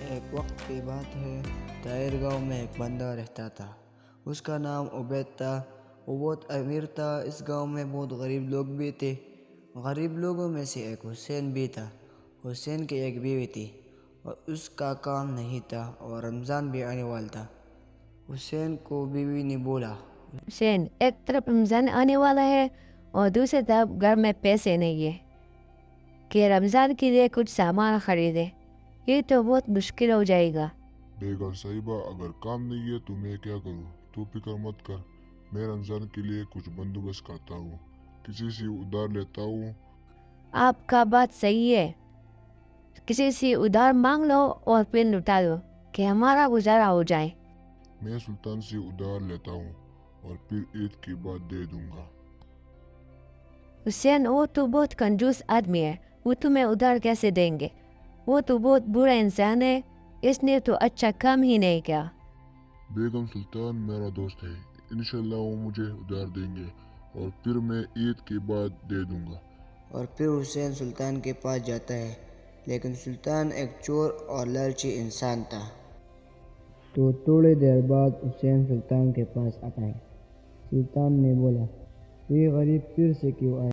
ایک وقت کی بات ہے، طائر گاؤں میں ایک بندہ رہتا تھا۔ اس کا نام عبید تھا۔ وہ بہت امیر تھا۔ اس گاؤں میں بہت غریب لوگ بھی تھے۔ غریب لوگوں میں سے ایک حسین بھی تھا۔ حسین کی ایک بیوی تھی اور اس کا کام نہیں تھا اور رمضان بھی آنے والا تھا۔ حسین کو بیوی نے بولا، حسین، ایک طرف رمضان آنے والا ہے اور دوسری طرف گھر میں پیسے نہیں ہے کہ رمضان کے لیے کچھ سامان خریدے، یہ تو بہت مشکل ہو جائے گا۔ بیگم صاحبہ، اگر کام نہیں ہے تو میں کیا کروں؟ تو فکر مت کر، میں رمضان کے لیے کچھ بندوبست کرتا ہوں، کسی سے ادھار لیتا ہوں۔ آپ کا بات صحیح ہے، کسی سے ادھار مانگ لو اور پھر لوٹا دو کہ ہمارا گزارا ہو جائے۔ میں سلطان سے ادھار لیتا ہوں اور پھر عید کے بعد دے دوں گا۔ حسین، وہ تو بہت کنجوس آدمی ہے، وہ تمہیں ادھار کیسے دیں گے؟ وہ تو بہت برا انسان ہے، اس نے تو اچھا کام ہی نہیں کیا۔ بیگم سلطان میرا دوست ہے، انشاءاللہ وہ مجھے ادھار دیں گے اور پھر میں عید کے بعد دے دوں گا۔ اور پھر حسین سلطان کے پاس جاتا ہے، لیکن سلطان ایک چور اور لالچی انسان تھا۔ تو تھوڑی دیر بعد حسین سلطان کے پاس آتا ہے۔ سلطان نے بولا، یہ غریب پھر سے کیوں آئے؟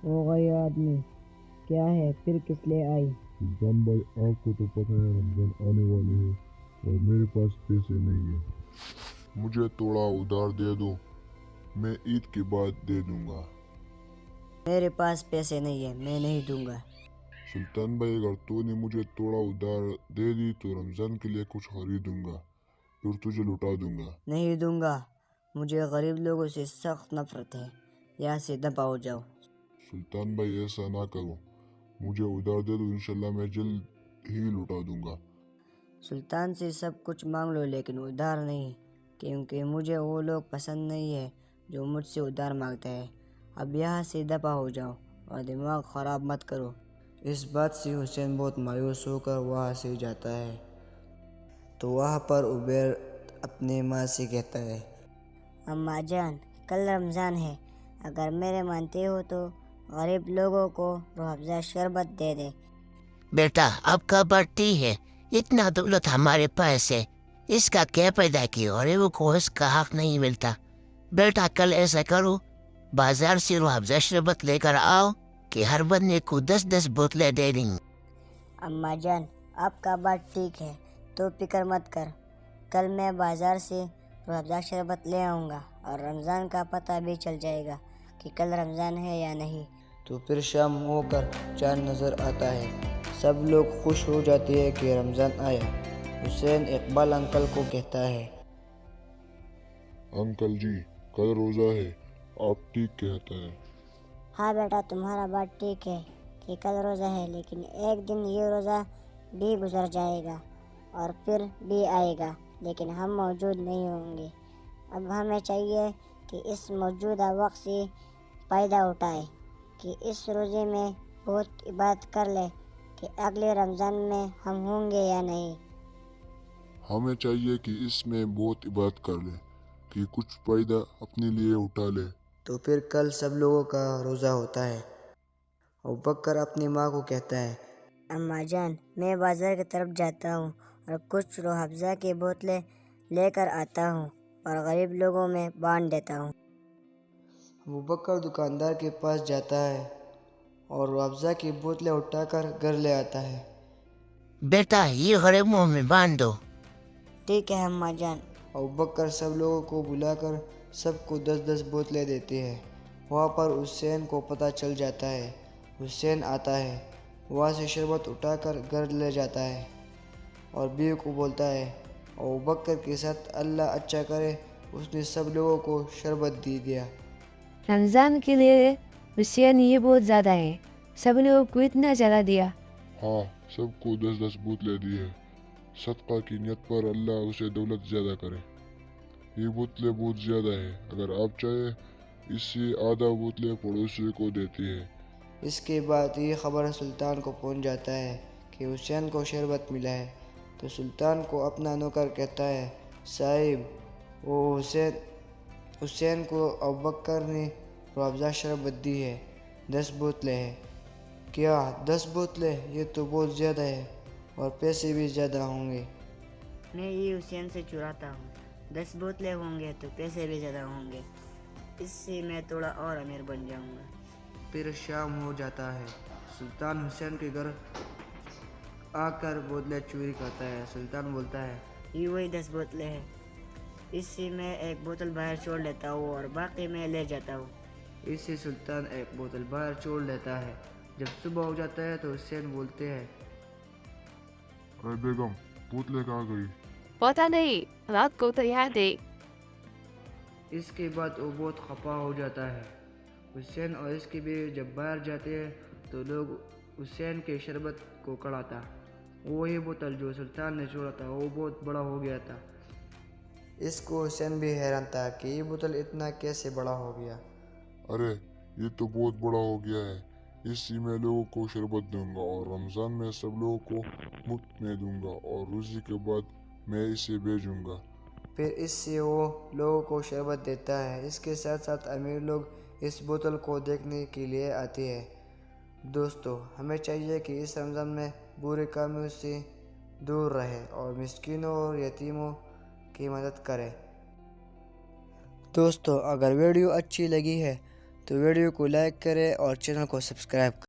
وہ غریب آدمی کیا ہے، پھر کس لیے آئی؟ سلطان بھائی، آپ کو تو پتہ ہے رمضان آنے والے ہے اور میرے پاس پیسے نہیں ہیں، مجھے تھوڑا ادھار دے دو، میں عید کے بعد دے دوں گا۔ میرے پاس پیسے نہیں ہیں، میں نہیں دوں گا۔ سلطان بھائی، اگر تو نے مجھے تھوڑا ادھار دے دی تو رمضان کے لیے کچھ خریدوں گا، پھر تجھے لوٹا دوں گا۔ نہیں دوں گا، مجھے غریب لوگوں سے سخت نفرت ہے، یہاں سے دفع ہو جاؤ۔ سلطان بھائی، ایسا نہ کرو، مجھے ادھار دے دو، انشاءاللہ میں جلد ہی لوٹا دوں گا۔ سلطان سے سب کچھ مانگ لو لیکن ادھار نہیں، کیونکہ مجھے وہ لوگ پسند نہیں ہے جو مجھ سے ادھار مانگتا ہے۔ اب یہاں سے دفع ہو جاؤ اور دماغ خراب مت کرو۔ اس بات سے حسین بہت مایوس ہو کر وہاں سے جاتا ہے۔ تو وہاں پر عبید اپنی ماں سے کہتا ہے، اماں جان، کل رمضان ہے، اگر میرے مانتے ہو تو غریب لوگوں کو روح افزا شربت دے دے۔ بیٹا، اب کا بڑھتی ہے، اتنا دولت ہمارے پاس ہے، اس کا کیا پیدا کیا، غریبوں کو اس کا حق نہیں ملتا۔ بیٹا، کل ایسا کرو، بازار سے روح افزا شربت لے کر آؤ کہ ہر بندے کو 10 بوتلیں دے دیں۔ اماں جان، آپ کا بات ٹھیک ہے، تو فکر مت کر، کل میں بازار سے روح افزا شربت لے آؤں گا اور رمضان کا پتہ بھی چل جائے گا کہ کل رمضان ہے یا نہیں۔ تو پھر شام ہو کر چاند نظر آتا ہے، سب لوگ خوش ہو جاتے ہیں کہ رمضان آیا۔ حسین اقبال انکل کو کہتا ہے، انکل جی، کل روزہ ہے، آپ ٹھیک کہتے ہیں۔ ہاں بیٹا، تمہارا بات ٹھیک ہے کہ کل روزہ ہے، لیکن ایک دن یہ روزہ بھی گزر جائے گا اور پھر بھی آئے گا، لیکن ہم موجود نہیں ہوں گے۔ اب ہمیں چاہیے کہ اس موجودہ وقت سے فائدہ اٹھائے کہ اس روزے میں بہت عبادت کر لے کہ اگلے رمضان میں ہم ہوں گے یا نہیں۔ ہمیں چاہیے کہ اس میں بہت عبادت کر لے کہ کچھ فائدہ اپنے لیے اٹھا لے۔ تو پھر کل سب لوگوں کا روزہ ہوتا ہے۔ ابوبکر اپنی ماں کو کہتا ہے، اماں جان، میں بازار کی طرف جاتا ہوں اور کچھ روح افزا کی بوتلیں لے کر آتا ہوں اور غریب لوگوں میں بانٹ دیتا ہوں۔ ابوبکر دکاندار کے پاس جاتا ہے اور روح افزا کی بوتلیں اٹھا کر گھر لے آتا ہے۔ بیٹا، یہ غریبوں میں باندھ دو۔ ٹھیک ہے اماں جان۔ ابوبکر سب لوگوں کو بلا کر سب کو 10 بوتلیں دیتے ہیں۔ وہاں پر حسین کو پتہ چل جاتا ہے۔ حسین آتا ہے، وہاں سے شربت اٹھا کر گھر لے جاتا ہے اور بیوی کو بولتا ہے، ابوبکر کے ساتھ اللہ اچھا کرے، اس نے سب لوگوں کو شربت دے دیا۔ رمضان کے لیے حسین یہ بہت زیادہ ہے، سب لوگوں کو اتنا زیادہ دیا۔ ہاں، سب کو 10 بوتلیں دی ہے، صدقہ کی نیت پر اللہ اسے دولت زیادہ کرے۔ یہ بوتلیں بہت زیادہ ہے، اگر آپ چاہیں اس سے آدھا بوتلیں پڑوسی کو دیتے ہیں۔ اس کے بعد یہ خبر سلطان کو پہنچ جاتا ہے کہ حسین کو شربت ملا ہے۔ تو سلطان کو اپنا نوکر کہتا ہے، صاحب، وہ حسین کو ابوبکر نے روح افزا شربت دی ہے، 10 بوتلیں ہیں۔ کیا 10 بوتلیں؟ یہ تو بہت زیادہ ہے۔ اور پیسے بھی زیادہ ہوں گے۔ میں یہ حسین سے چراتا ہوں، 10 بوتلیں ہوں گے تو پیسے بھی زیادہ ہوں گے، اس سے میں تھوڑا اور امیر بن جاؤں گا۔ پھر شام ہو جاتا ہے۔ سلطان حسین کے گھر آ کر بوتلیں چوری کرتا ہے۔ سلطان بولتا ہے، یہ وہی 10 بوتلیں ہیں، اس سے میں ایک بوتل باہر چھوڑ لیتا ہوں اور باقی میں لے جاتا ہوں۔ اس سے سلطان ایک بوتل باہر چھوڑ لیتا ہے۔ جب صبح ہو جاتا ہے تو حسین بولتے ہیں، اے بیگم، بوتلیں کہاں گئی؟ پتہ نہیں، رات کو تو یاد ہے۔ اس کے بعد وہ بہت خفا ہو جاتا ہے۔ حسین اور اس کی بیوی جب باہر جاتے ہیں تو لوگ حسین کے شربت کو کڑاتا۔ وہی بوتل جو سلطان نے چھوڑا تھا وہ بہت بڑا ہو گیا تھا۔ اس کو حسین بھی حیران تھا کہ یہ بوتل اتنا کیسے بڑا ہو گیا۔ ارے یہ تو بہت بڑا ہو گیا ہے، اس سے میں لوگوں کو شربت دوں گا اور رمضان میں سب لوگوں کو مفت میں دوں گا اور روزی کے بعد میں اسے بیچوں گا۔ پھر اس سے وہ لوگوں کو شربت دیتا ہے۔ اس کے ساتھ ساتھ امیر لوگ اس بوتل کو دیکھنے کے لیے آتے ہیں۔ دوستو، ہمیں چاہیے کہ اس رمضان میں برے کاموں سے دور رہے اور مسکینوں اور یتیموں کی مدد کرے۔ دوستو، اگر ویڈیو اچھی لگی ہے تو ویڈیو کو لائک کریں اور چینل کو سبسکرائب کریں۔